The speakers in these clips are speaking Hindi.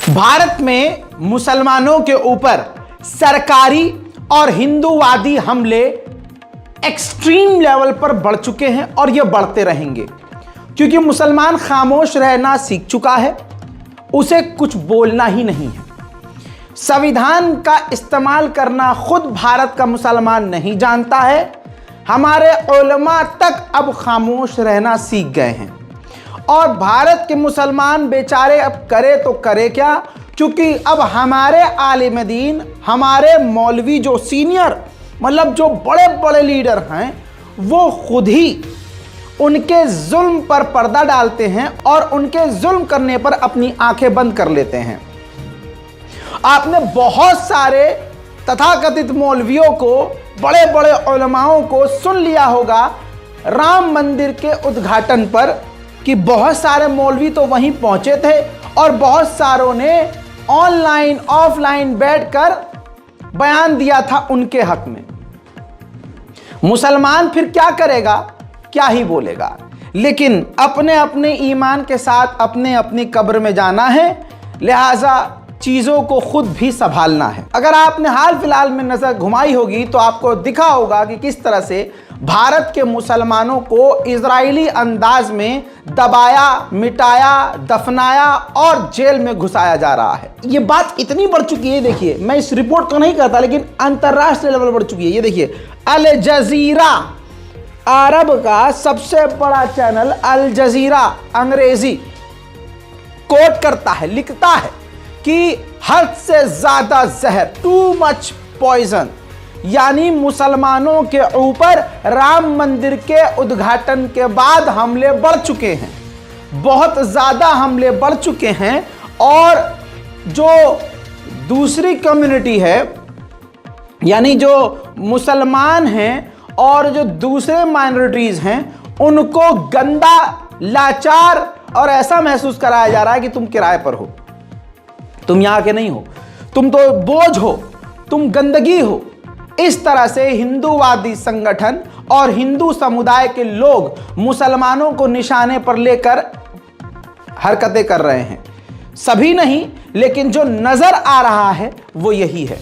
भारत में मुसलमानों के ऊपर सरकारी और हिंदूवादी हमले एक्सट्रीम लेवल पर बढ़ चुके हैं और ये बढ़ते रहेंगे, क्योंकि मुसलमान खामोश रहना सीख चुका है, उसे कुछ बोलना ही नहीं है। संविधान का इस्तेमाल करना खुद भारत का मुसलमान नहीं जानता है। हमारे उलमा तक अब खामोश रहना सीख गए हैं और भारत के मुसलमान बेचारे अब करे तो करे क्या, क्योंकि अब हमारे आलिम दीन, हमारे मौलवी जो सीनियर मतलब जो बड़े बड़े लीडर हैं, वो खुद ही उनके जुल्म पर पर्दा डालते हैं और उनके जुल्म करने पर अपनी आंखें बंद कर लेते हैं। आपने बहुत सारे तथाकथित मौलवियों को, बड़े बड़े उलमाओं को सुन लिया होगा राम मंदिर के उद्घाटन पर कि बहुत सारे मौलवी तो वहीं पहुंचे थे और बहुत सारों ने ऑनलाइन ऑफलाइन बैठकर बयान दिया था उनके हक में। मुसलमान फिर क्या करेगा, क्या ही बोलेगा, लेकिन अपने अपने ईमान के साथ अपने अपनी कब्र में जाना है, लिहाजा चीज़ों को खुद भी संभालना है। अगर आपने हाल फिलहाल में नज़र घुमाई होगी तो आपको दिखा होगा कि किस तरह से भारत के मुसलमानों को इजरायली अंदाज में दबाया, मिटाया, दफनाया और जेल में घुसाया जा रहा है। ये बात इतनी बढ़ चुकी है, देखिए मैं इस रिपोर्ट को नहीं करता, लेकिन अंतर्राष्ट्रीय लेवल बढ़ चुकी है। ये देखिए, अल जजीरा, अरब का सबसे बड़ा चैनल अल जजीरा अंग्रेजी कोट करता है, लिखता है कि हद से ज्यादा जहर, टू मच पॉइजन, यानी मुसलमानों के ऊपर राम मंदिर के उद्घाटन के बाद हमले बढ़ चुके हैं, बहुत ज्यादा हमले बढ़ चुके हैं। और जो दूसरी कम्युनिटी है, यानी जो मुसलमान हैं और जो दूसरे माइनॉरिटीज हैं, उनको गंदा, लाचार और ऐसा महसूस कराया जा रहा है कि तुम किराए पर हो, तुम यहां के नहीं हो, तुम तो बोझ हो, तुम गंदगी हो। इस तरह से हिंदूवादी संगठन और हिंदू समुदाय के लोग मुसलमानों को निशाने पर लेकर हरकतें कर रहे हैं। सभी नहीं, लेकिन जो नजर आ रहा है वो यही है।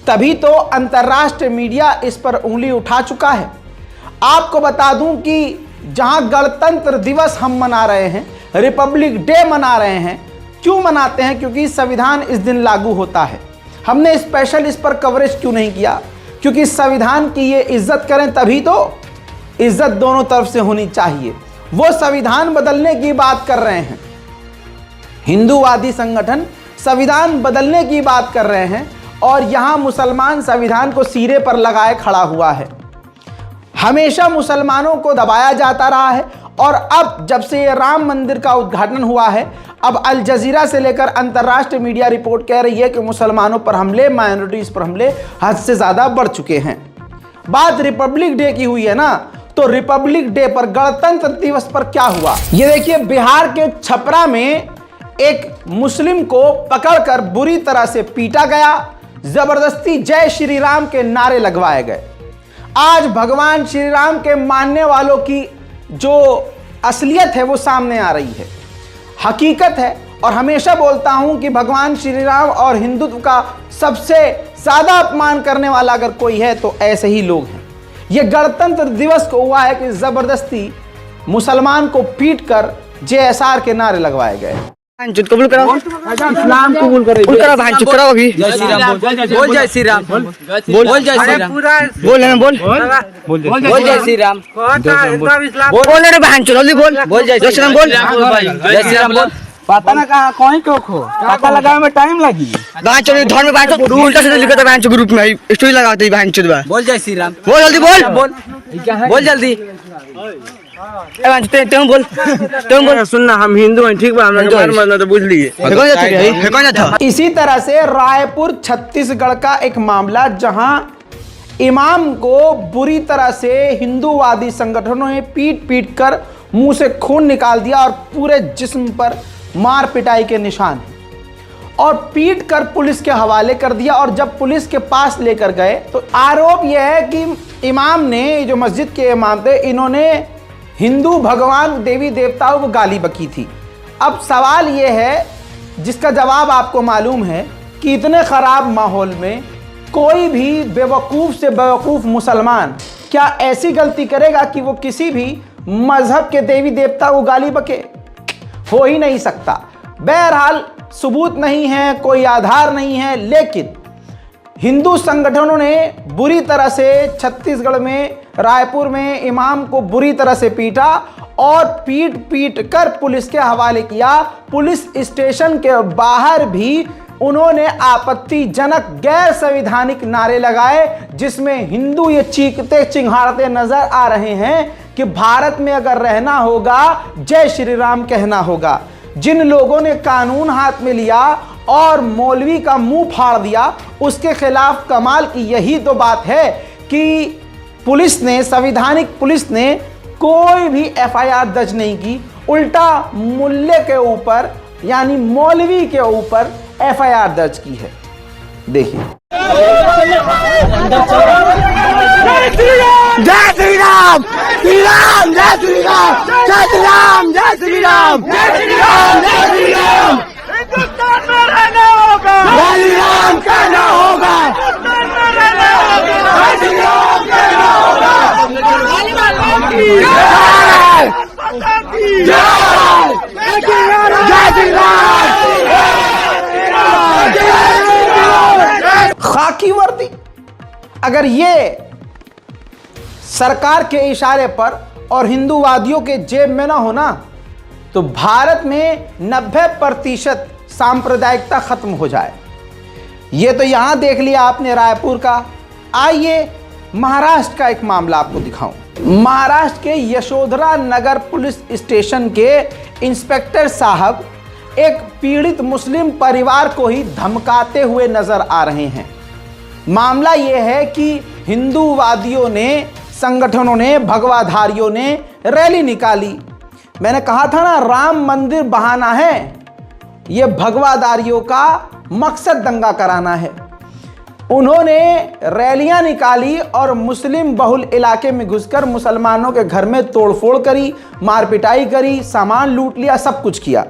तभी तो अंतर्राष्ट्रीय मीडिया इस पर उंगली उठा चुका है। आपको बता दूं कि जहां गणतंत्र दिवस हम मना रहे हैं, रिपब्लिक डे मना रहे हैं, क्यों मनाते हैं? क्योंकि संविधान इस दिन लागू होता है। हमने स्पेशल इस पर कवरेज क्यों नहीं किया? क्योंकि संविधान की ये इज्जत करें तभी तो, इज्जत दोनों तरफ से होनी चाहिए। वो संविधान बदलने की बात कर रहे हैं, हिंदूवादी संगठन संविधान बदलने की बात कर रहे हैं और यहां मुसलमान संविधान को सिरे पर लगाए खड़ा हुआ है। हमेशा मुसलमानों को दबाया जाता रहा है और अब जब से ये राम मंदिर का उद्घाटन हुआ है, अब अल जजीरा से लेकर अंतर्राष्ट्रीय मीडिया रिपोर्ट कह रही है कि मुसलमानों पर हमले, माइनॉरिटीज पर हमले हद से ज्यादा बढ़ चुके हैं। बात रिपब्लिक डे की हुई है ना, तो रिपब्लिक डे पर, गणतंत्र दिवस पर क्या हुआ? ये देखिए, बिहार के छपरा में एक मुस्लिम को पकड़कर बुरी तरह से पीटा गया, जबरदस्ती जय श्री राम के नारे लगवाए गए। आज भगवान श्री राम के मानने वालों की जो असलियत है वो सामने आ रही है, हकीकत है। और हमेशा बोलता हूं कि भगवान श्री राम और हिंदुत्व का सबसे ज्यादा अपमान करने वाला अगर कोई है तो ऐसे ही लोग हैं। ये गणतंत्र दिवस को हुआ है कि जबरदस्ती मुसलमान को पीटकर JSR के नारे लगवाए गए। कबूल करो, इस्लाम कबूल करो, भाई चुप करो अभी। जय श्री राम बोल, जय श्री राम बोल, जय श्री राम बोल, है बोल जय श्री राम बोल रे बहन, जल्दी बोल जय श्री राम बोल, जय श्री राम बोल। पता ना कहाँ कहीं क्यों खो, पता लगाने में टाइम लगी। बहन चलो धर्म में बहन चो उल्टा सीधा लिखा था बहन चो ग्रुप में, स्टोरी लगाते ही बहन चो। बोल जय श्री राम बोल, जल्दी बोल बोल जल्दी बोल। सुनना, हम हिंदू हैं, ठीक बा, हम तो बुझ लिए। इसी तरह से रायपुर छत्तीसगढ़ का एक मामला, जहां इमाम को बुरी तरह से हिंदूवादी संगठनों ने पीट पीट कर मुंह से खून निकाल दिया और पूरे जिस्म पर मार पिटाई के निशान हैं, और पीट कर पुलिस के हवाले कर दिया। और जब पुलिस के पास लेकर गए तो आरोप यह है कि इमाम ने, जो मस्जिद के इमाम थे, इन्होंने हिंदू भगवान देवी देवताओं को गाली बकी थी। अब सवाल यह है जिसका जवाब आपको मालूम है कि इतने खराब माहौल में कोई भी बेवकूफ़ से बेवकूफ़ मुसलमान क्या ऐसी गलती करेगा कि वो किसी भी मजहब के देवी देवता को गाली बके? हो ही नहीं सकता। बहरहाल सबूत नहीं है, कोई आधार नहीं है, लेकिन हिंदू संगठनों ने बुरी तरह से छत्तीसगढ़ में रायपुर में इमाम को बुरी तरह से पीटा और पीट पीट कर पुलिस के हवाले किया। पुलिस स्टेशन के बाहर भी उन्होंने आपत्तिजनक गैर संवैधानिक नारे लगाए, जिसमें हिंदू ये चीखते चिंघाड़ते नजर आ रहे हैं कि भारत में अगर रहना होगा जय श्री राम कहना होगा। जिन लोगों ने कानून हाथ में लिया और मौलवी का मुंह फाड़ दिया, उसके खिलाफ कमाल की यही तो बात है कि पुलिस ने, संवैधानिक पुलिस ने कोई भी एफआईआर दर्ज नहीं की, उल्टा मुल्ले के ऊपर यानी मौलवी के ऊपर एफआईआर दर्ज की है। देखिए, जय श्री राम, श्री राम, जय श्री राम, जय श्री राम, जय श्री राम, जय श्री राम, जय श्री राम। हिंदुस्तान में रहना होगा, जय श्री राम कहना होगा, हिंदुस्तान में रहना होगा, जय श्री राम कहना होगा। जय श्री राम। खाकी वर्दी अगर ये सरकार के इशारे पर और हिंदूवादियों के जेब में ना होना तो भारत में 90% सांप्रदायिकता खत्म हो जाए। ये तो यहां देख लिया आपने रायपुर का। आइए महाराष्ट्र का एक मामला आपको दिखाऊं। महाराष्ट्र के यशोधरा नगर पुलिस स्टेशन के इंस्पेक्टर साहब एक पीड़ित मुस्लिम परिवार को ही धमकाते हुए नजर आ रहे हैं। मामला यह है कि हिंदूवादियों ने, संगठनों ने, भगवाधारियों ने रैली निकाली। मैंने कहा था ना, राम मंदिर बहाना है। यह भगवाधारियों का मकसद दंगा कराना है। उन्होंने रैलियां निकाली और मुस्लिम बहुल इलाके में घुसकर मुसलमानों के घर में तोड़फोड़ करी, मारपिटाई करी, सामान लूट लिया, सब कुछ किया।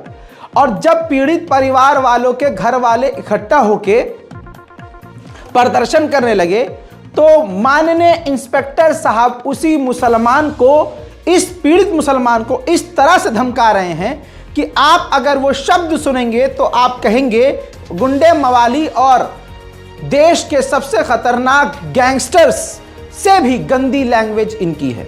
और जब पीड़ित परिवार वालों के घर वाले इकट्ठा होके प्रदर्शन करने लगे तो माननीय इंस्पेक्टर साहब उसी मुसलमान को, इस पीड़ित मुसलमान को इस तरह से धमका रहे हैं कि आप अगर वो शब्द सुनेंगे तो आप कहेंगे गुंडे मवाली और देश के सबसे खतरनाक गैंगस्टर्स से भी गंदी लैंग्वेज इनकी है।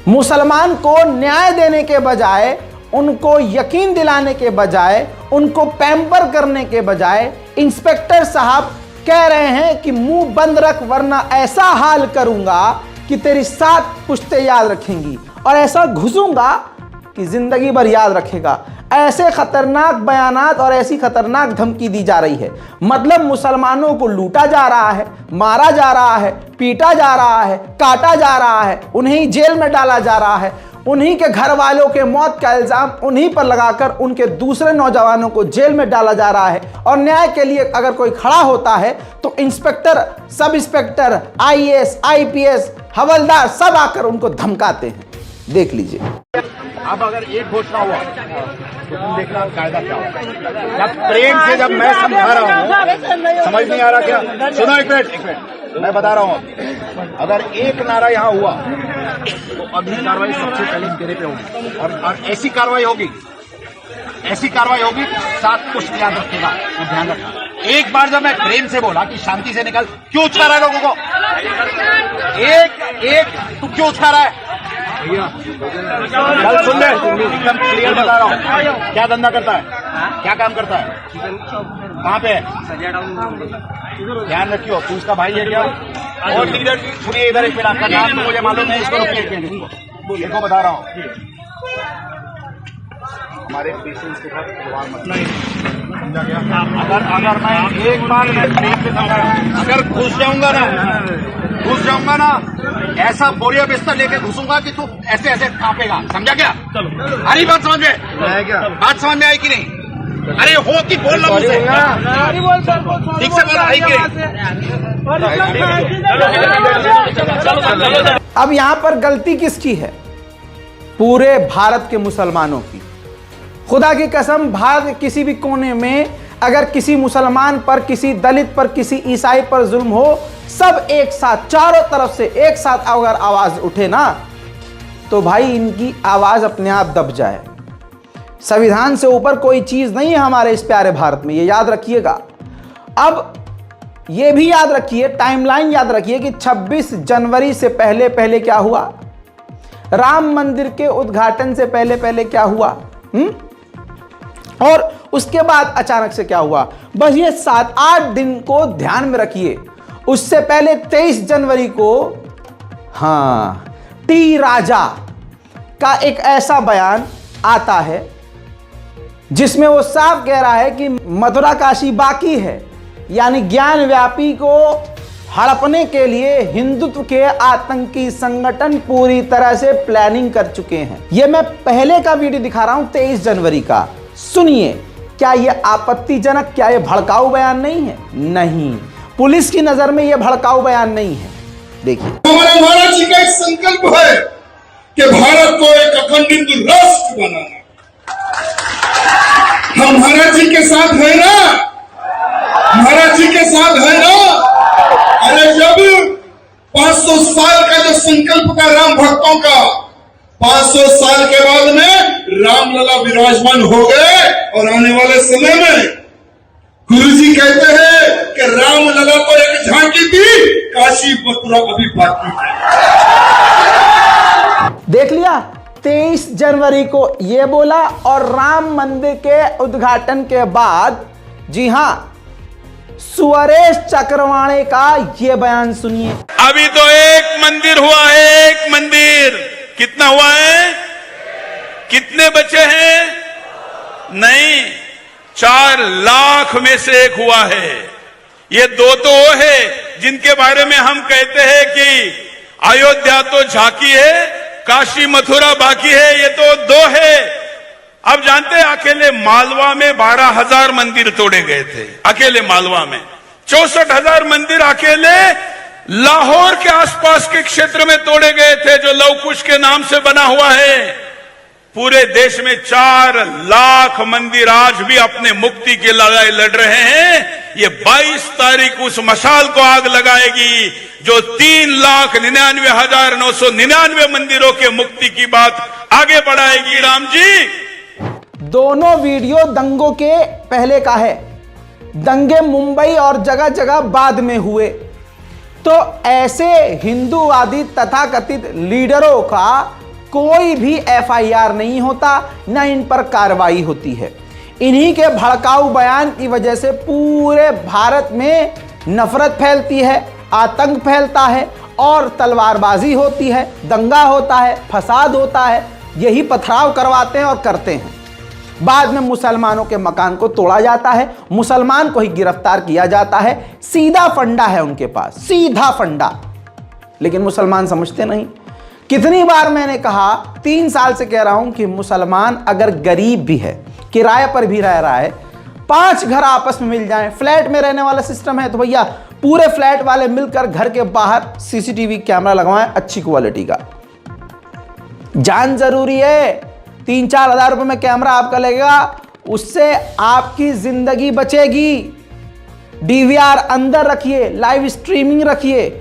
मुसलमान को न्याय देने के बजाय, उनको यकीन दिलाने के बजाय, उनको पैम्पर करने के बजाय इंस्पेक्टर साहब कह रहे हैं कि मुंह बंद रख वरना ऐसा हाल करूंगा कि तेरी 7 पुश्तें याद रखेंगी और ऐसा घुसूंगा कि जिंदगी भर याद रखेगा। ऐसे खतरनाक बयानात और ऐसी खतरनाक धमकी दी जा रही है। मतलब मुसलमानों को लूटा जा रहा है, मारा जा रहा है, पीटा जा रहा है, काटा जा रहा है, उन्हें जेल में डाला जा रहा है। उन्हीं के घर वालों के मौत का इल्जाम उन्हीं पर लगाकर उनके दूसरे नौजवानों को जेल में डाला जा रहा है। और न्याय के लिए अगर कोई खड़ा होता है तो inspector, sub inspector, IAS, IPS, हवलदार सब आकर उनको धमकाते हैं। देख लीजिए। अब अगर एक घोषणा हुआ तो तुम देखना कायदा क्या होगा। जब प्रेम से जब मैं समझा रहा हूँ, समझ नहीं आ रहा क्या? सुनो एक मिनट, मैं बता रहा हूँ। अगर एक नारा यहाँ हुआ तो अगली कार्रवाई सबसे पहले तेरे पे होगी और ऐसी कार्रवाई होगी, ऐसी कार्रवाई होगी। 7 कुछ याद रखेगा, तो ध्यान रखना। एक बार जब मैं प्रेम से बोला कि शांति से निकल, क्यों उछा रहा है लोगों को? एक तू क्यों उछा रहा है? कल सुन ले, एकदम क्लियर बता रहा हूँ। क्या धंधा करता है, क्या काम करता है, कहाँ पे है? ध्यान रखियो, तू उसका भाई है क्या? और लीडर सुनिए इधर एक मिनट, आपका नाम तो मुझे मालूम नहीं, इसको देखो बता रहा हूँ। हमारे पेशेंट्स के साथ व्यवहार मत नहीं समझा गया। अगर मैं एक बार अगर घुस जाऊंगा ना ऐसा बोरिया बिस्तर लेके घुसूंगा कि तू ऐसे ऐसे कांपेगा। समझा क्या? हरी बात समझ में क्या? बात समझ में आई कि नहीं? अरे हो कि बोल रहा मुझसे, ठीक से बोल आई कि नहीं? अब यहां पर गलती किसकी है? पूरे भारत के मुसलमानों की। खुदा की कसम, भारत के किसी भी कोने में अगर किसी मुसलमान पर, किसी दलित पर, किसी ईसाई पर जुल्म हो, सब एक साथ, चारों तरफ से एक साथ अगर आवाज उठे ना, तो भाई इनकी आवाज अपने आप दब जाए। संविधान से ऊपर कोई चीज नहीं है हमारे इस प्यारे भारत में, ये याद रखिएगा। अब ये भी याद रखिए, टाइमलाइन याद रखिए कि 26 जनवरी से पहले पहले क्या हुआ, राम मंदिर के उद्घाटन से पहले पहले क्या हुआ, और उसके बाद अचानक से क्या हुआ। बस ये 7-8 दिन को ध्यान में रखिए। उससे पहले 23 जनवरी को टी राजा का एक ऐसा बयान आता है जिसमें वो साफ कह रहा है कि मथुरा काशी बाकी है, यानी ज्ञान व्यापी को हड़पने के लिए हिंदुत्व के आतंकी संगठन पूरी तरह से प्लानिंग कर चुके हैं। ये मैं पहले का वीडियो दिखा रहा हूं 23 जनवरी का, सुनिए। क्या ये आपत्तिजनक, क्या ये भड़काऊ बयान नहीं है? नहीं, पुलिस की नजर में ये भड़काऊ बयान नहीं है। देखिए, हमारे महाराज जी का एक संकल्प है कि भारत को एक अखंड हिंदू राष्ट्र बनाना। हम महाराज जी के साथ है ना, महाराज जी के साथ है ना। अरे जब 500 साल का जो संकल्प का राम भक्तों का, 500 साल के बाद में रामलला विराजमान हो गए, और आने वाले समय में गुरुजी कहते हैं कि रामलला तो एक झांकी थी, काशी मथुरा अभी बाकी है। देख लिया, 23 जनवरी को ये बोला, और राम मंदिर के उद्घाटन के बाद, जी हां, सुरेश चक्रवाणे का ये बयान सुनिए। अभी तो एक मंदिर हुआ है, एक मंदिर। कितना हुआ है? कितने बचे हैं? नहीं, 4 लाख में से एक हुआ है। ये 2 तो वो है जिनके बारे में हम कहते हैं कि अयोध्या तो झांकी है, काशी मथुरा बाकी है। ये तो 2 है। अब जानते हैं, अकेले मालवा में 12,000 मंदिर तोड़े गए थे। अकेले मालवा में 64,000 मंदिर अकेले लाहौर के आसपास के क्षेत्र में तोड़े गए थे, जो लव कुश के नाम से बना हुआ है। पूरे देश में 4 लाख मंदिर आज भी अपने मुक्ति की लड़ाई लड़ रहे हैं। ये 22 तारीख उस मशाल को आग लगाएगी जो 3,99,999 मंदिरों के मुक्ति की बात आगे बढ़ाएगी। राम जी, दोनों वीडियो दंगों के पहले का है। दंगे मुंबई और जगह जगह बाद में हुए। तो ऐसे हिंदूवादी तथाकथित लीडरों का कोई भी FIR नहीं होता, न इन पर कार्रवाई होती है। इन्हीं के भड़काऊ बयान की वजह से पूरे भारत में नफरत फैलती है, आतंक फैलता है, और तलवारबाजी होती है, दंगा होता है, फसाद होता है। यही पथराव करवाते हैं और करते हैं। बाद में मुसलमानों के मकान को तोड़ा जाता है, मुसलमान को ही गिरफ्तार किया जाता है। सीधा फंडा है उनके पास, सीधा फंडा। लेकिन मुसलमान समझते नहीं। कितनी बार मैंने कहा, 3 साल से कह रहा हूं कि मुसलमान अगर गरीब भी है, किराए पर भी रह रहा है, 5 घर आपस में मिल जाएं, फ्लैट में रहने वाला सिस्टम है, तो भैया पूरे फ्लैट वाले मिलकर घर के बाहर CCTV कैमरा लगवाएं अच्छी क्वालिटी का। जान जरूरी है। 3-4 हज़ार रुपये में कैमरा आपका लगेगा, उससे आपकी जिंदगी बचेगी। DVR अंदर रखिए, लाइव स्ट्रीमिंग रखिए।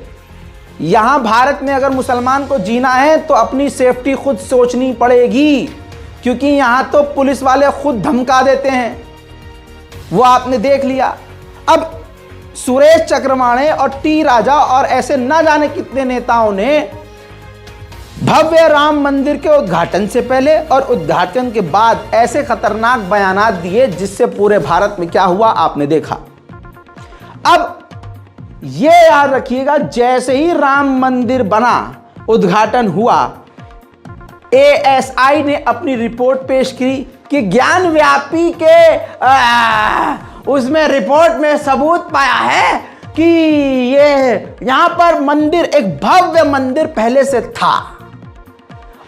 यहां भारत में अगर मुसलमान को जीना है तो अपनी सेफ्टी खुद सोचनी पड़ेगी, क्योंकि यहां तो पुलिस वाले खुद धमका देते हैं, वो आपने देख लिया। अब सुरेश चक्रवाणे और टी राजा और ऐसे ना जाने कितने नेताओं ने भव्य राम मंदिर के उद्घाटन से पहले और उद्घाटन के बाद ऐसे खतरनाक बयानात दिए, जिससे पूरे भारत में क्या हुआ आपने देखा। अब यह याद रखिएगा, जैसे ही राम मंदिर बना, उद्घाटन हुआ, ASI ने अपनी रिपोर्ट पेश की कि ज्ञान व्यापी के उसमें रिपोर्ट में सबूत पाया है कि ये यहां पर मंदिर, एक भव्य मंदिर पहले से था।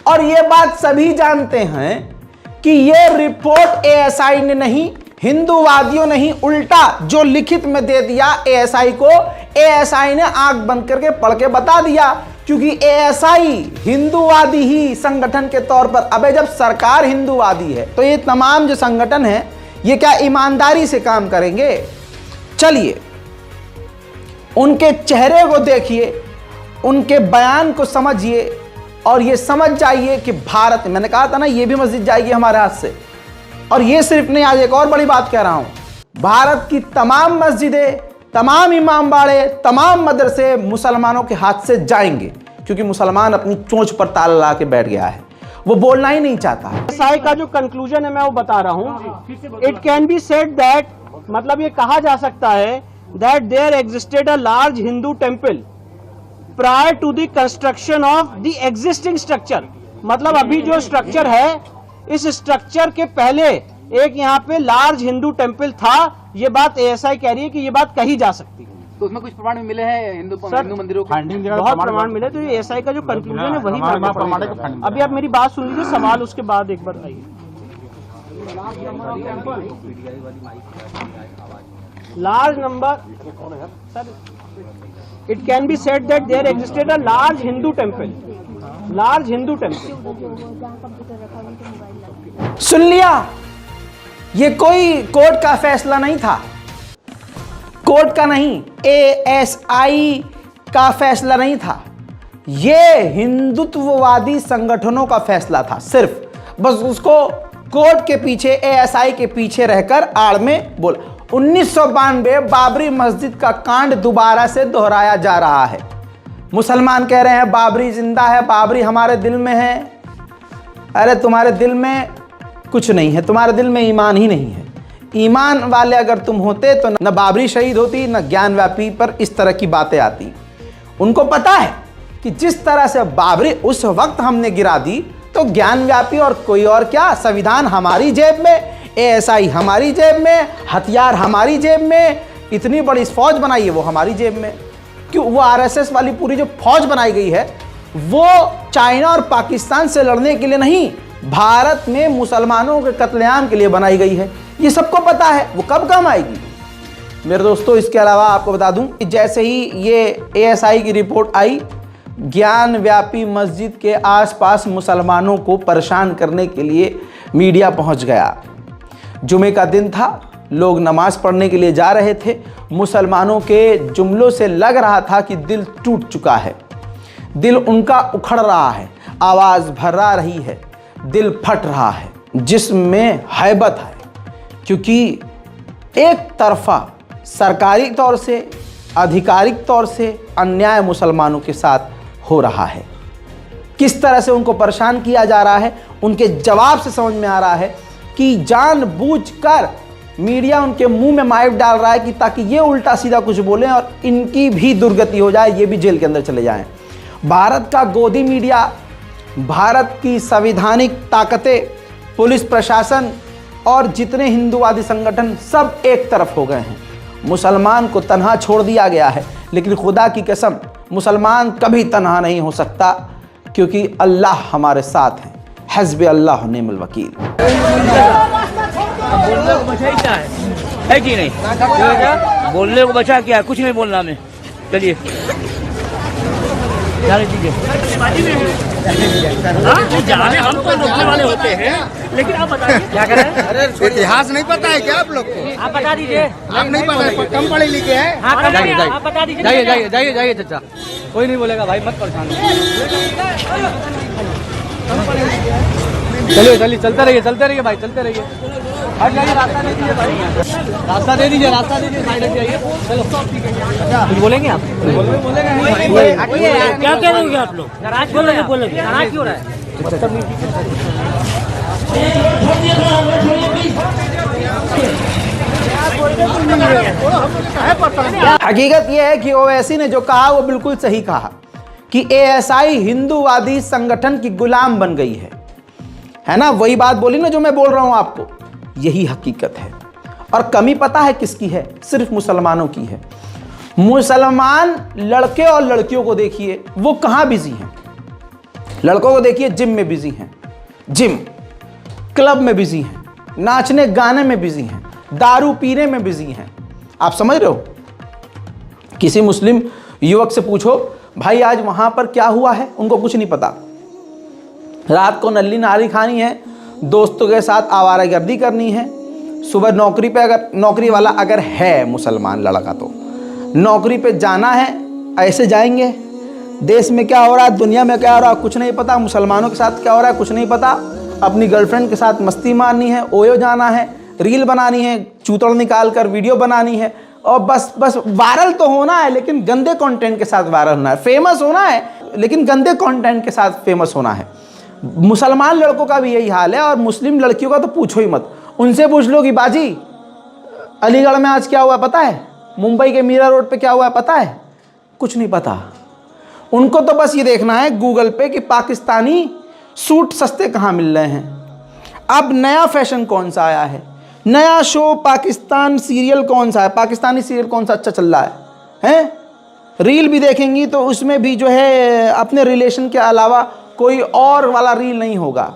और ये बात सभी जानते हैं कि ये रिपोर्ट ASI ने नहीं, हिंदूवादियों ने ही उल्टा जो लिखित में दे दिया ASI को, ASI ने आंख बंद करके पढ़ के बता दिया क्योंकि एएसआई हिंदूवादी ही संगठन के तौर पर, अबे जब सरकार हिंदूवादी है तो ये तमाम जो संगठन है ये क्या ईमानदारी से काम करेंगे? चलिए उनके चेहरे को देखिए, उनके बयान को समझिए और ये समझ जाइए कि भारत, मैंने कहा था ना ये भी मस्जिद जाएगी हमारे हाथ से। और ये सिर्फ नहीं, आज एक और बड़ी बात कह रहा हूं, भारत की तमाम मस्जिदें, तमाम इमाम बाड़े, तमाम मदरसे मुसलमानों के हाथ से जाएंगे, क्योंकि मुसलमान अपनी चोंच पर ताला लगा के बैठ गया है, वो बोलना ही नहीं चाहता है। एएसआई का जो कंक्लूजन है मैं वो बता रहा हूं। It can be said that, मतलब ये कहा जा सकता है that there existed a large Hindu temple prior to the construction of the existing structure. मतलब अभी जो स्ट्रक्चर है, इस स्ट्रक्चर के पहले एक यहाँ पे लार्ज हिंदू टेम्पल था। ये बात एएसआई कह रही है कि ये बात कही जा सकती है। तो उसमें कुछ प्रमाण मिले हैं हिंदू मंदिरों के? बहुत प्रमाण मिले, तो ये एएसआई का जो कंक्लूजन है वही मानना पड़ेगा। अभी आप मेरी बात सुन लीजिए, सवाल उसके बाद एक बार आइए। Large number, sir, it can be said that there existed a large Hindu temple, large Hindu temple. सुन लिया, ये कोई कोर्ट का फैसला नहीं था, कोर्ट का नहीं, एएसआई का फैसला नहीं था, ये हिंदुत्ववादी संगठनों का फैसला था। सिर्फ बस उसको कोर्ट के पीछे, एएसआई के पीछे रहकर आड़ में बोला। 1992 बाबरी मस्जिद का कांड दोबारा से दोहराया जा रहा है। मुसलमान कह रहे हैं बाबरी जिंदा है, बाबरी हमारे दिल में है। अरे तुम्हारे दिल में कुछ नहीं है, तुम्हारे दिल में ईमान ही नहीं है। ईमान वाले अगर तुम होते तो न बाबरी शहीद होती, न ज्ञानव्यापी पर इस तरह की बातें आती। उनको पता है कि जिस तरह से बाबरी उस वक्त हमने गिरा दी, तो ज्ञानव्यापी और कोई और क्या, संविधान हमारी जेब में, एएसआई हमारी जेब में, हथियार हमारी जेब में, इतनी बड़ी फौज बनाई है वो हमारी जेब में। क्यों? वो आरएसएस वाली पूरी जो फौज बनाई गई है वो चाइना और पाकिस्तान से लड़ने के लिए नहीं, भारत में मुसलमानों के कत्लेआम के लिए बनाई गई है। ये सबको पता है, वो कब काम आएगी? मेरे दोस्तों, इसके अलावा आपको बता दूं कि जैसे ही ये एएसआई की रिपोर्ट आई, ज्ञानव्यापी मस्जिद के आसपास मुसलमानों को परेशान करने के लिए मीडिया पहुंच गया। जुमे का दिन था, लोग नमाज पढ़ने के लिए जा रहे थे। मुसलमानों के जुमलों से लग रहा था कि दिल टूट चुका है, दिल उनका उखड़ रहा है, आवाज़ भर्रा रही है, दिल फट रहा है, जिस्म में हैबत है, क्योंकि एक तरफा सरकारी तौर से, आधिकारिक तौर से अन्याय मुसलमानों के साथ हो रहा है। किस तरह से उनको परेशान किया जा रहा है, उनके जवाब से समझ में आ रहा है कि जानबूझकर मीडिया उनके मुंह में माइक डाल रहा है कि ताकि ये उल्टा सीधा कुछ बोलें और इनकी भी दुर्गति हो जाए, ये भी जेल के अंदर चले जाएं। भारत का गोदी मीडिया, भारत की संवैधानिक ताकतें, पुलिस प्रशासन और जितने हिंदूवादी संगठन सब एक तरफ हो गए हैं। मुसलमान को तन्हा छोड़ दिया गया है, लेकिन खुदा की कसम मुसलमान कभी तन्हा नहीं हो सकता, क्योंकि अल्लाह हमारे साथ है। हस्बी अल्लाह निअमल वकील। बोलने को बचा ही क्या है कि नहीं? बोलने को बचा क्या है? कुछ नहीं बोलना में। चलिए हम तो रोकने वाले होते हैं, लेकिन आप बताइए क्या करें? अरे इतिहास नहीं पता है क्या आप लोग को? आप बता दीजिए। आप नहीं पता है, कम पढ़े लिखे हैं। हाँ, आप बता दीजिए। जाइए जाइए जाइए जाइए चाचा, कोई नहीं बोलेगा भाई, मत परेशान। चलिए चलिए, चलते रहिए भाई, चलते रहिए। हट जाइए, रास्ता दे दीजिए भाई, रास्ता दे दीजिए, रास्ता दे दीजिए, साइड हट जाइए। चलो कुछ बोलेंगे आप? बोलेंगे नहीं। क्या कह रहे हो आप लोग? नाराज बोलेंगे, नाराज क्यों रहा है? हकीकत यह है कि ओवैसी ने जो कहा वो बिल्कुल सही कहा कि एएसआई हिंदूवादी संगठन की गुलाम बन गई है ना? वही बात बोली ना जो मैं बोल रहा हूं आपको, यही हकीकत है। और कमी पता है किसकी है? सिर्फ मुसलमानों की है। मुसलमान लड़के और लड़कियों को देखिए, वो कहां बिजी हैं। लड़कों को देखिए जिम में बिजी हैं, जिम क्लब में बिजी हैं, नाचने गाने में बिजी हैं, दारू पीने में बिजी हैं। आप समझ रहे हो? किसी मुस्लिम युवक से पूछो भाई आज वहाँ पर क्या हुआ है उनको कुछ नहीं पता। रात को नल्ली नारी खानी है, दोस्तों के साथ आवारागर्दी करनी है, सुबह नौकरी पे, अगर नौकरी वाला अगर है मुसलमान लड़का तो नौकरी पे जाना है, ऐसे जाएंगे। देश में क्या हो रहा है, दुनिया में क्या हो रहा है कुछ नहीं पता, मुसलमानों के साथ क्या हो रहा है कुछ नहीं पता। अपनी गर्लफ्रेंड के साथ मस्ती मारनी है, ओयो जाना है, रील बनानी है, चूतड़ निकाल कर वीडियो बनानी है, और बस वायरल तो होना है लेकिन गंदे कंटेंट के साथ वायरल होना है। फेमस होना है लेकिन गंदे कंटेंट के साथ फेमस होना है। मुसलमान लड़कों का भी यही हाल है, और मुस्लिम लड़कियों का तो पूछो ही मत। उनसे पूछ लो कि बाजी अलीगढ़ में आज क्या हुआ पता है, मुंबई के मीरा रोड पे क्या हुआ पता है, कुछ नहीं पता। उनको तो बस ये देखना है गूगल पे कि पाकिस्तानी सूट सस्ते कहाँ मिल रहे हैं। अब नया फैशन कौन सा आया है, नया शो पाकिस्तान सीरियल कौन सा है, पाकिस्तानी सीरियल कौन सा अच्छा चल रहा है? रील भी देखेंगी तो उसमें भी जो है अपने रिलेशन के अलावा कोई और वाला रील नहीं होगा।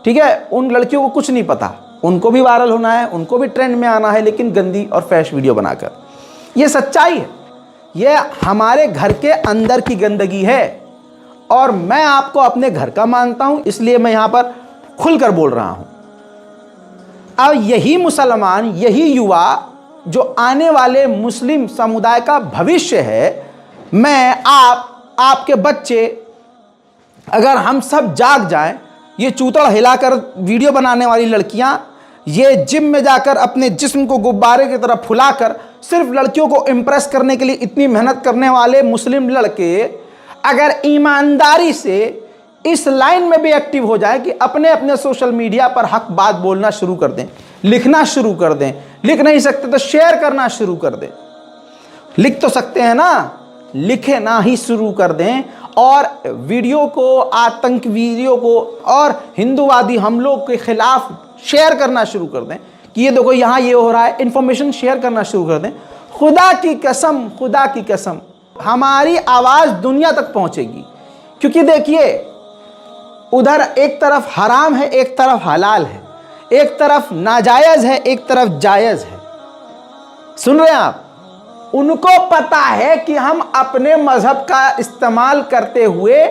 ठीक है, उन लड़कियों को कुछ नहीं पता, उनको भी वायरल होना है, उनको भी ट्रेंड में आना है, लेकिन गंदी और फ्रेश वीडियो बनाकर। ये सच्चाई है, ये हमारे घर के अंदर की गंदगी है, और मैं आपको अपने घर का मानता हूं, इसलिए मैं यहां पर खुलकर बोल रहा हूं। अब यही मुसलमान, यही युवा जो आने वाले मुस्लिम समुदाय का भविष्य है, मैं आपके बच्चे, अगर हम सब जाग जाएं, ये चूतड़ हिलाकर वीडियो बनाने वाली लड़कियां, ये जिम में जाकर अपने जिस्म को गुब्बारे की तरह फुलाकर सिर्फ लड़कियों को इम्प्रेस करने के लिए इतनी मेहनत करने वाले मुस्लिम लड़के अगर ईमानदारी से इस लाइन में भी एक्टिव हो जाए कि अपने अपने सोशल मीडिया पर हक बात बोलना शुरू कर दें, लिखना शुरू कर दें, लिख नहीं सकते तो शेयर करना शुरू कर दें, लिख तो सकते हैं ना, लिखे ना ही शुरू कर दें, और वीडियो को, आतंक वीडियो को और हिंदूवादी हमलों के खिलाफ शेयर करना शुरू कर दें कि ये देखो यहाँ ये हो रहा है, इंफॉर्मेशन शेयर करना शुरू कर दें। खुदा की कसम, खुदा की कसम, हमारी आवाज़ दुनिया तक पहुँचेगी। क्योंकि देखिए, उधर एक तरफ हराम है, एक तरफ हलाल है, एक तरफ नाजायज़ है, एक तरफ जायज़ है। सुन रहे हैं आप? उनको पता है कि हम अपने मजहब का इस्तेमाल करते हुए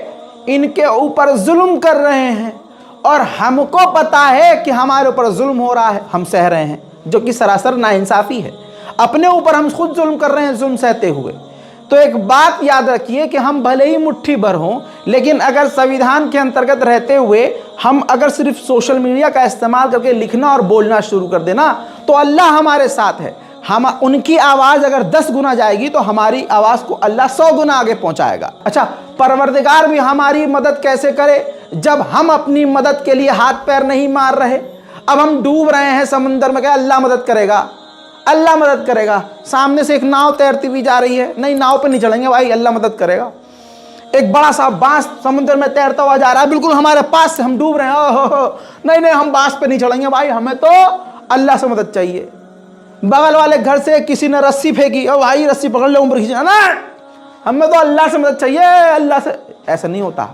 इनके ऊपर जुल्म कर रहे हैं, और हमको पता है कि हमारे ऊपर जुल्म हो रहा है, हम सह रहे हैं, जो कि सरासर नाइंसाफ़ी है। अपने ऊपर हम खुद जुल्म कर रहे हैं, जुल्म सहते हुए। तो एक बात याद रखिए कि हम भले ही मुट्ठी भर हों, लेकिन अगर संविधान के अंतर्गत रहते हुए हम अगर सिर्फ सोशल मीडिया का इस्तेमाल करके लिखना और बोलना शुरू कर देना, तो अल्लाह हमारे साथ है। हम उनकी आवाज़ अगर 10 गुना जाएगी तो हमारी आवाज़ को अल्लाह 100 गुना आगे पहुंचाएगा। अच्छा, परवरदिगार भी हमारी मदद कैसे करे जब हम अपनी मदद के लिए हाथ पैर नहीं मार रहे? अब हम डूब रहे हैं समंदर में, क्या अल्लाह मदद करेगा? अल्लाह मदद करेगा। सामने से एक नाव तैरती हुई जा रही है, नहीं नाव पे नहीं चढ़ेंगे भाई, अल्लाह मदद करेगा। एक बड़ा सा बांस समुद्र में तैरता हुआ जा रहा है, बिल्कुल हमारे पास से, हम डूब रहे हैं, ओहो नहीं हम बांस पे नहीं चढ़ेंगे भाई, हमें तो अल्लाह से मदद चाहिए। बगल वाले घर से किसी ने रस्सी फेंकी, ओ भाई रस्सी पकड़ लो, उम्र खींचे ना, हमें तो अल्लाह से मदद चाहिए, अल्लाह से। ऐसा नहीं होता।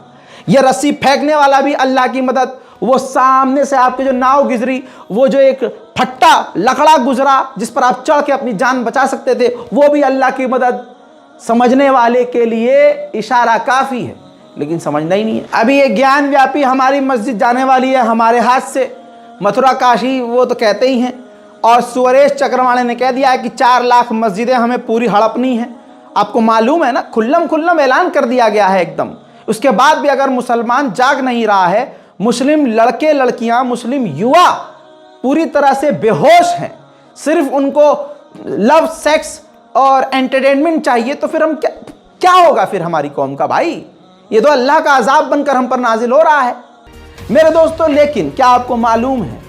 ये रस्सी फेंकने वाला भी अल्लाह की मदद, वो सामने से आपकी जो नाव गुजरी, वो जो एक फट्टा लकड़ा गुजरा जिस पर आप चढ़ के अपनी जान बचा सकते थे, वो भी अल्लाह की मदद। समझने वाले के लिए इशारा काफ़ी है, लेकिन समझना ही नहीं है। अभी ये ज्ञान व्यापी हमारी मस्जिद जाने वाली है हमारे हाथ से, मथुरा काशी वो तो कहते ही हैं, और सुरेश चक्रवाणे ने कह दिया है कि 4 लाख मस्जिदें हमें पूरी हड़पनी है। आपको मालूम है ना, खुल्लम ऐलान कर दिया गया है एकदम। उसके बाद भी अगर मुसलमान जाग नहीं रहा है, मुस्लिम लड़के लड़कियां, मुस्लिम युवा पूरी तरह से बेहोश हैं, सिर्फ उनको लव, सेक्स और एंटरटेनमेंट चाहिए, तो फिर हम क्या होगा फिर हमारी कौम का? भाई ये तो अल्लाह का अजाब बनकर हम पर नाजिल हो रहा है मेरे दोस्तों। लेकिन क्या आपको मालूम है,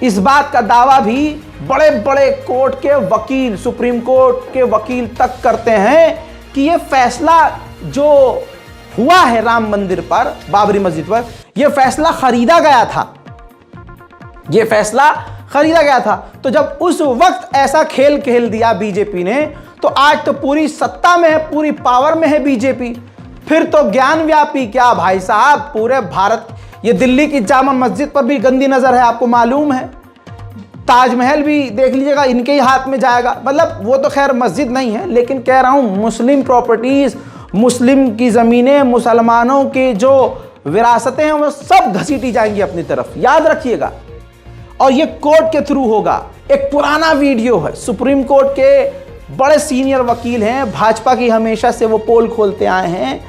इस बात का दावा भी बड़े बड़े कोर्ट के वकील, सुप्रीम कोर्ट के वकील तक करते हैं कि ये फैसला जो हुआ है राम मंदिर पर, बाबरी मस्जिद पर, यह फैसला खरीदा गया था, यह फैसला खरीदा गया था। तो जब उस वक्त ऐसा खेल खेल दिया बीजेपी ने, तो आज तो पूरी सत्ता में है, पूरी पावर में है बीजेपी। फिर तो ज्ञान व्यापी क्या भाई साहब, पूरे भारत। ये दिल्ली की जामा मस्जिद पर भी गंदी नजर है, आपको मालूम है। ताजमहल भी देख लीजिएगा, इनके ही हाथ में जाएगा। मतलब वो तो खैर मस्जिद नहीं है, लेकिन कह रहा हूं मुस्लिम प्रॉपर्टीज, मुस्लिम की ज़मीनें, मुसलमानों के जो विरासतें हैं वो सब घसीटी जाएंगी अपनी तरफ, याद रखिएगा। और ये कोर्ट के थ्रू होगा। एक पुराना वीडियो है, सुप्रीम कोर्ट के बड़े सीनियर वकील हैं, भाजपा की हमेशा से वो पोल खोलते आए हैं,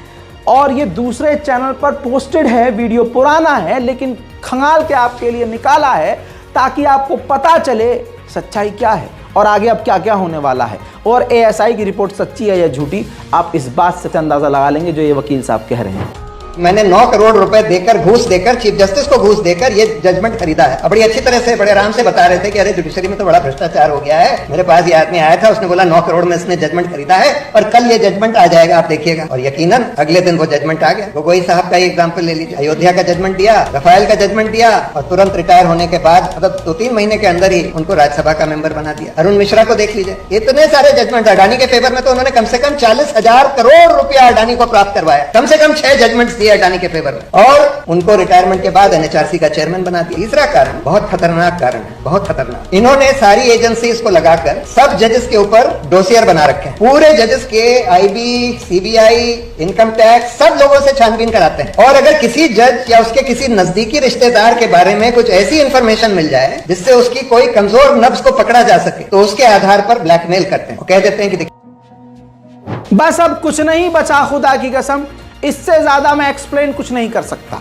और ये दूसरे चैनल पर पोस्टेड है, वीडियो पुराना है लेकिन खंगाल के आपके लिए निकाला है ताकि आपको पता चले सच्चाई क्या है और आगे अब क्या क्या होने वाला है। और एएसआई की रिपोर्ट सच्ची है या झूठी, आप इस बात से अंदाजा लगा लेंगे जो ये वकील साहब कह रहे हैं। मैंने 9 करोड़ रुपए देकर, घूस देकर, चीफ जस्टिस को घूस देकर ये जजमेंट खरीदा है। और बड़ी अच्छी तरह से, बड़े आराम से बता रहे थे कि अरे जुडिशरी में तो बड़ा भ्रष्टाचार हो गया है। मेरे पास ये आदमी आया था, उसने बोला 9 करोड़ में इसने जजमेंट खरीदा है और कल ये जजमेंट आ जाएगा, आप देखिएगा। और यकीनन अगले दिन वो जजमेंट आ गया। गोगोई साहब का ही एग्जाम्पल ले लीजिए, अयोध्या का जजमेंट दिया, रफाल का जजमेंट दिया और तुरंत रिटायर होने के बाद, मतलब 2-3 महीने के अंदर ही उनको राज्यसभा का मेंबर बना दिया। अरुण मिश्रा को देख लीजिए, इतने सारे जजमेंट। अडानी के फेवर में तो उन्होंने कम से कम 40,000 करोड़ रुपया अडानी को प्राप्त करवाया, कम से कम 6 जजमेंट्स दिए अडानी के फेवर में, और उनको रिटायरमेंट के बाद एनएचआरसी का चेयरमैन बना दिया। तीसरा कारण बहुत खतरनाक कारण है, बहुत खतरनाक। इन्होंने सारी एजेंसीज को लगाकर सब जजेस के ऊपर डोसियर बना रखे हैं। पूरे जजेस के आईबी, सीबीआई, इनकम टैक्स, सब लोगों से छानबीन कराते हैं। और अगर किसी जज या उसके किसी नजदीकी रिश्तेदार के बारे में कुछ ऐसी इंफॉर्मेशन मिल जाए जिससे उसकी कोई कमजोर नब्ज को पकड़ा जा सके, तो उसके आधार पर ब्लैकमेल करते हैं। कह देते हैं कि बस अब कुछ नहीं बचा, खुदा की कसम, इससे ज्यादा मैं एक्सप्लेन कुछ नहीं कर सकता,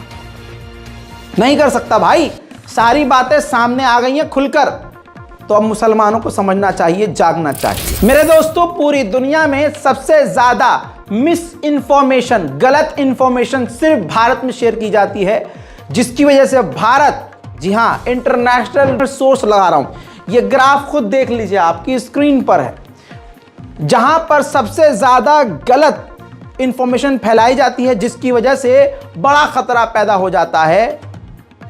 नहीं कर सकता भाई। सारी बातें सामने आ गई हैं खुलकर, तो अब मुसलमानों को समझना चाहिए, जागना चाहिए। मेरे दोस्तों, पूरी दुनिया में सबसे ज्यादा मिस इंफॉर्मेशन, गलत इंफॉर्मेशन सिर्फ भारत में शेयर की जाती है, जिसकी वजह से भारत, जी हां, इंटरनेशनल सोर्स लगा रहा हूं, ये ग्राफ खुद देख लीजिए, आपकी स्क्रीन पर है, जहां पर सबसे ज्यादा गलत इंफॉर्मेशन फैलाई जाती है, जिसकी वजह से बड़ा खतरा पैदा हो जाता है,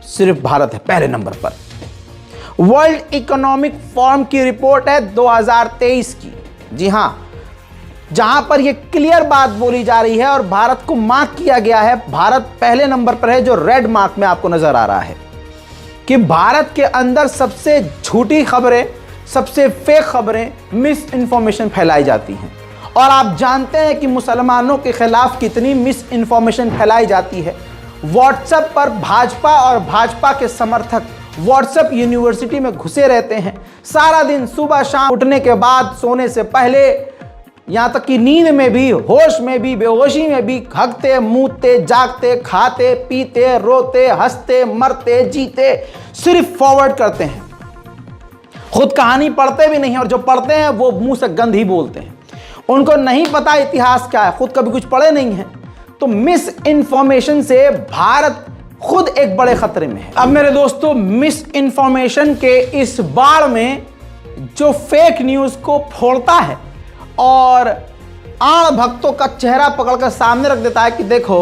सिर्फ भारत है पहले नंबर पर। वर्ल्ड इकोनॉमिक फोरम की रिपोर्ट है 2023 की, जी हां, जहां पर यह क्लियर बात बोली जा रही है और भारत को मार्क किया गया है, भारत पहले नंबर पर है, जो रेड मार्क में आपको नजर आ रहा है, कि भारत के अंदर सबसे झूठी खबरें, सबसे फेक खबरें, मिस इंफॉर्मेशन फैलाई जाती हैं। और आप जानते हैं कि मुसलमानों के खिलाफ कितनी मिस इंफॉर्मेशन फैलाई जाती है। व्हाट्सएप पर भाजपा और भाजपा के समर्थक व्हाट्सएप यूनिवर्सिटी में घुसे रहते हैं, सारा दिन सुबह शाम, उठने के बाद, सोने से पहले, यहाँ तक कि नींद में भी, होश में भी, बेहोशी में भी, हगते, मूतते, जागते, खाते, पीते, रोते, हंसते, मरते, जीते, सिर्फ फॉरवर्ड करते हैं। खुद कहानी पढ़ते भी नहीं है, और जो पढ़ते हैं वो मुंह से गंद ही बोलते हैं। उनको नहीं पता इतिहास क्या है, खुद कभी कुछ पढ़े नहीं है। तो मिस इंफॉर्मेशन से भारत खुद एक बड़े खतरे में है। अब मेरे दोस्तों, मिस इंफॉर्मेशन के इस बाढ़ में जो फेक न्यूज को फोड़ता है और आड़ भक्तों का चेहरा पकड़कर सामने रख देता है कि देखो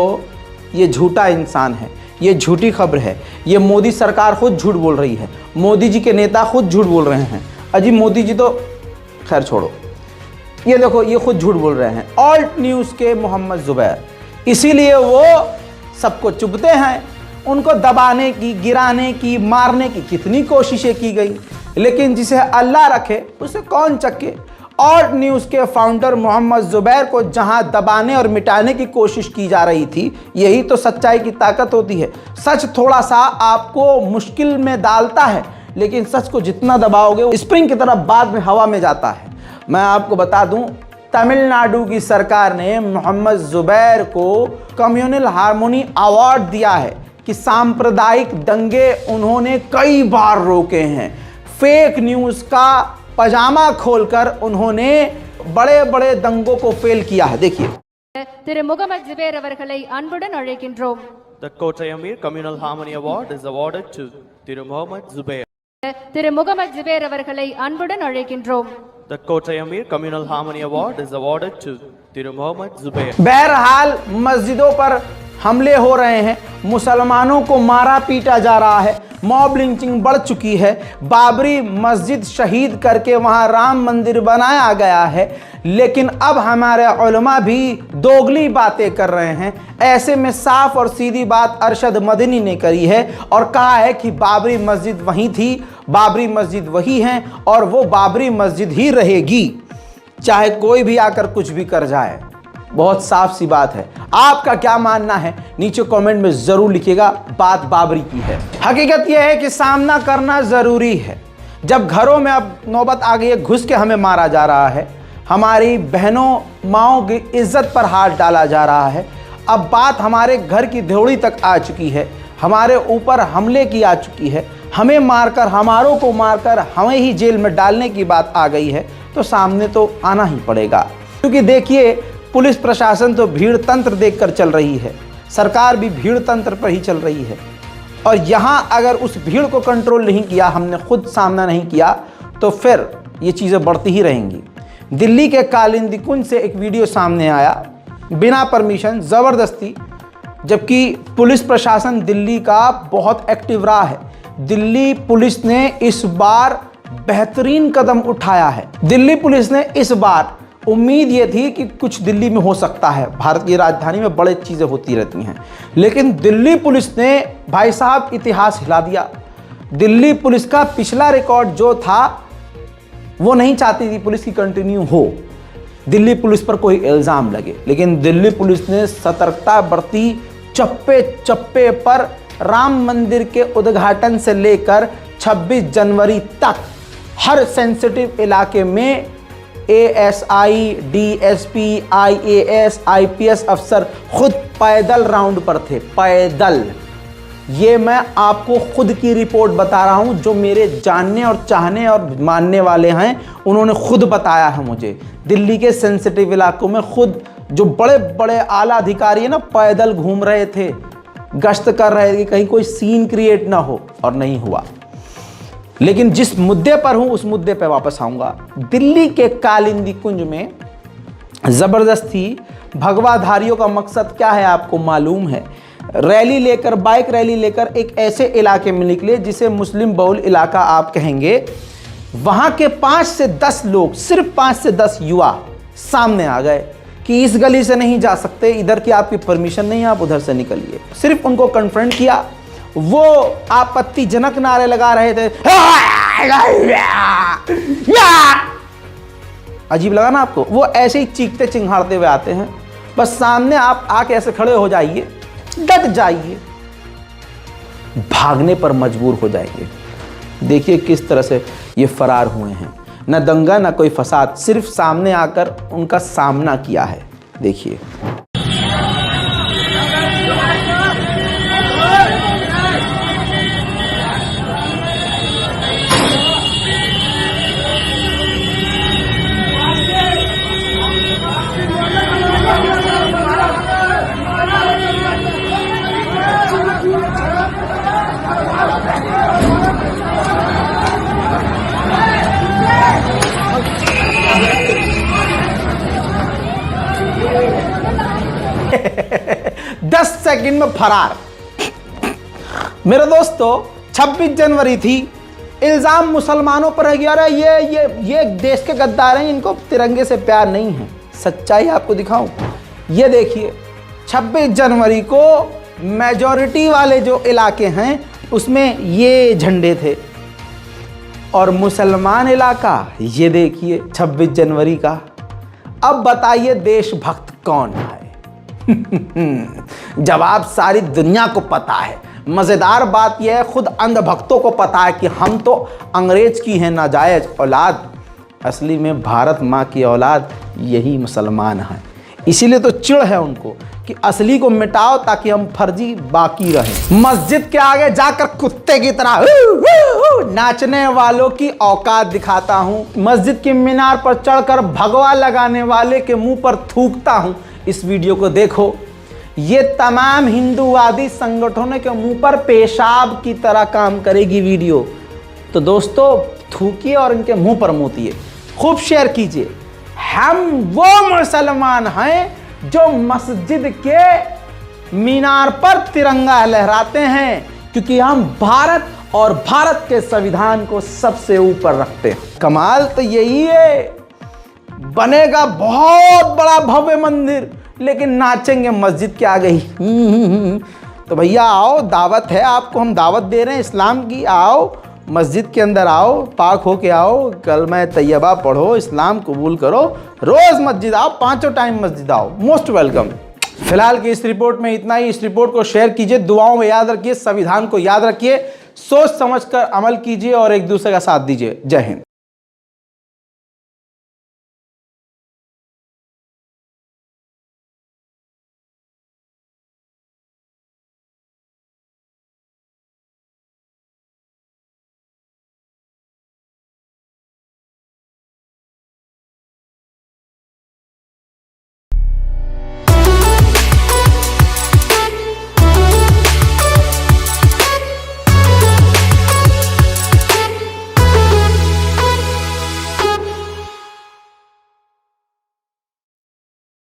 ये झूठा इंसान है, ये झूठी खबर है, ये मोदी सरकार खुद झूठ बोल रही है, मोदी जी के नेता खुद झूठ बोल रहे हैं, अजी मोदी जी तो खैर छोड़ो, ये देखो ये खुद झूठ बोल रहे हैं। ऑल्ट न्यूज़ के मोहम्मद जुबैर, इसीलिए वो सबको चुभते हैं। उनको दबाने की, गिराने की, मारने की कितनी कोशिशें की गई, लेकिन जिसे अल्लाह रखे उसे कौन चक्के। ऑल्ट न्यूज़ के फाउंडर मोहम्मद जुबैर को जहां दबाने और मिटाने की कोशिश की जा रही थी, यही तो सच्चाई की ताकत होती है। सच थोड़ा सा आपको मुश्किल में डालता है, लेकिन सच को जितना दबाओगे वो स्प्रिंग की तरफ बाद में हवा में जाता है। मैं आपको बता दूं, तमिलनाडु की सरकार ने मोहम्मद जुबैर को कम्युनल हार्मोनी अवार्ड दिया है कि सांप्रदायिक दंगे उन्होंने कई बार रोके हैं। फेक न्यूज़ का पजामा खोलकर उन्होंने बड़े बड़े दंगों को फेल किया है। देखिए, திரு முகமது ஜுபேர் அவர்களை அன்புடன் அழைக்கின்றோம். The Kottayamir Communal Harmony Award is awarded to Thiru Muhammad Zubair. திரு முகமது ஜுபேர் அவர்களை அன்புடன் அழைக்கின்றோம். The Kottayamir Communal Harmony Award is awarded to Thiru Muhammad Zubair. बहरहाल मस्जिदों पर हमले हो रहे हैं, मुसलमानों को मारा पीटा जा रहा है, मॉब लिंचिंग बढ़ चुकी है, बाबरी मस्जिद शहीद करके वहां राम मंदिर बनाया गया है, लेकिन अब हमारे उलमा भी दोगली बातें कर रहे हैं। ऐसे में साफ और सीधी बात अरशद मदनी ने करी है और कहा है कि बाबरी मस्जिद वहीं थी, बाबरी मस्जिद वही है और वो बाबरी मस्जिद ही रहेगी, चाहे कोई भी आकर कुछ भी कर जाए। बहुत साफ सी बात है। आपका क्या मानना है नीचे कमेंट में जरूर लिखिएगा। बात बाबरी की है। हकीकत यह है कि सामना करना जरूरी है। जब घरों में अब नौबत आ गई है, घुस के हमें मारा जा रहा है, हमारी बहनों माओं की इज्जत पर हाथ डाला जा रहा है, अब बात हमारे घर की ध्योड़ी तक आ चुकी है, हमारे ऊपर हमले की आ चुकी है, हमें मारकर, हमारों को मारकर हमें ही जेल में डालने की बात आ गई है, तो सामने तो आना ही पड़ेगा। क्योंकि देखिए, पुलिस प्रशासन तो भीड़ तंत्र देखकर चल रही है, सरकार भी भीड़ तंत्र पर ही चल रही है। और यहाँ अगर उस भीड़ को कंट्रोल नहीं किया, हमने खुद सामना नहीं किया, तो फिर ये चीज़ें बढ़ती ही रहेंगी। दिल्ली के कालिंदी कुंज से एक वीडियो सामने आया, बिना परमिशन, ज़बरदस्ती, जबकि पुलिस प्रशासन दिल्ली का बहुत एक्टिव रहा है। दिल्ली पुलिस ने इस बार बेहतरीन कदम उठाया है। दिल्ली पुलिस ने इस बार, उम्मीद ये थी कि कुछ दिल्ली में हो सकता है, भारत की राजधानी में बड़ी चीज़ें होती रहती हैं, लेकिन दिल्ली पुलिस ने भाई साहब इतिहास हिला दिया। दिल्ली पुलिस का पिछला रिकॉर्ड जो था वो नहीं चाहती थी पुलिस की कंटिन्यू हो, दिल्ली पुलिस पर कोई इल्ज़ाम लगे, लेकिन दिल्ली पुलिस ने सतर्कता बरती। चप्पे चप्पे पर राम मंदिर के उद्घाटन से लेकर 26 जनवरी तक हर सेंसिटिव इलाके में एएसआई, डीएसपी, आईएएस, आईपीएस अफसर खुद पैदल राउंड पर थे, पैदल। ये मैं आपको खुद की रिपोर्ट बता रहा हूं, जो मेरे जानने और चाहने और मानने वाले हैं, उन्होंने खुद बताया है मुझे। दिल्ली के सेंसिटिव इलाकों में खुद जो बड़े बड़े आला अधिकारी है ना, पैदल घूम रहे थे, गश्त कर रहे थे कि कहीं कोई सीन क्रिएट ना हो, और नहीं हुआ। लेकिन जिस मुद्दे पर हूं उस मुद्दे पर वापस आऊंगा। दिल्ली के कालिंदी कुंज में जबरदस्ती भगवाधारियों का मकसद क्या है आपको मालूम है। रैली लेकर, बाइक रैली लेकर एक ऐसे इलाके में निकले जिसे मुस्लिम बहुल इलाका आप कहेंगे। वहां के 5 से 10 लोग, सिर्फ 5 से 10 युवा सामने आ गए कि इस गली से नहीं जा सकते, इधर की आपकी परमिशन नहीं है, आप उधर से निकलिए। सिर्फ उनको कन्फ्रंट किया, वो आपत्तिजनक नारे लगा रहे थे। अजीब लगा ना आपको? वो ऐसे ही चीखते चिंघाड़ते हुए आते हैं। बस सामने आप आके ऐसे खड़े हो जाइए, डट जाइए, भागने पर मजबूर हो जाएंगे। देखिए किस तरह से ये फरार हुए हैं। न दंगा न कोई फसाद, सिर्फ सामने आकर उनका सामना किया है। देखिए दस सेकंड में फरार। मेरे दोस्तों, 26 जनवरी थी, इल्जाम मुसलमानों पर है कि अरे ये देश के गद्दार हैं, इनको तिरंगे से प्यार नहीं है। सच्चाई आपको दिखाऊं, ये देखिए 26 जनवरी को मेजॉरिटी वाले जो इलाके हैं उसमें ये झंडे थे, और मुसलमान इलाका ये देखिए 26 जनवरी का। अब बताइए देशभक्त कौन है? जवाब सारी दुनिया को पता है। मजेदार बात यह है, खुद अंधभक्तों को पता है कि हम तो अंग्रेज की हैं नाजायज औलाद, असली में भारत माँ की औलाद यही मुसलमान हैं। इसीलिए तो चिढ़ है उनको कि असली को मिटाओ ताकि हम फर्जी बाकी रहें। मस्जिद के आगे जाकर कुत्ते की तरह नाचने वालों की औकात दिखाता हूं। मस्जिद की मीनार पर चढ़कर भगवा लगाने वाले के मुंह पर थूकता हूं। इस वीडियो को देखो, ये तमाम हिंदूवादी संगठनों के मुंह पर पेशाब की तरह काम करेगी वीडियो। तो दोस्तों थूकिए और इनके मुंह पर मूतिए, खूब शेयर कीजिए। हम वो मुसलमान हैं जो मस्जिद के मीनार पर तिरंगा लहराते हैं, क्योंकि हम भारत और भारत के संविधान को सबसे ऊपर रखते हैं। कमाल तो यही है, बनेगा बहुत बड़ा भव्य मंदिर, लेकिन नाचेंगे मस्जिद के आगे ही। तो भैया आओ, दावत है आपको, हम दावत दे रहे हैं इस्लाम की। आओ, मस्जिद के अंदर आओ, पाक होके आओ, कलमा तैयबा पढ़ो, इस्लाम कबूल करो, रोज़ मस्जिद आओ, 5 टाइम मस्जिद आओ, मोस्ट वेलकम। फिलहाल की इस रिपोर्ट में इतना ही। इस रिपोर्ट को शेयर कीजिए, दुआओं में याद रखिए, संविधान को याद रखिए, सोच समझकर अमल कीजिए और एक दूसरे का साथ दीजिए। जय हिंद।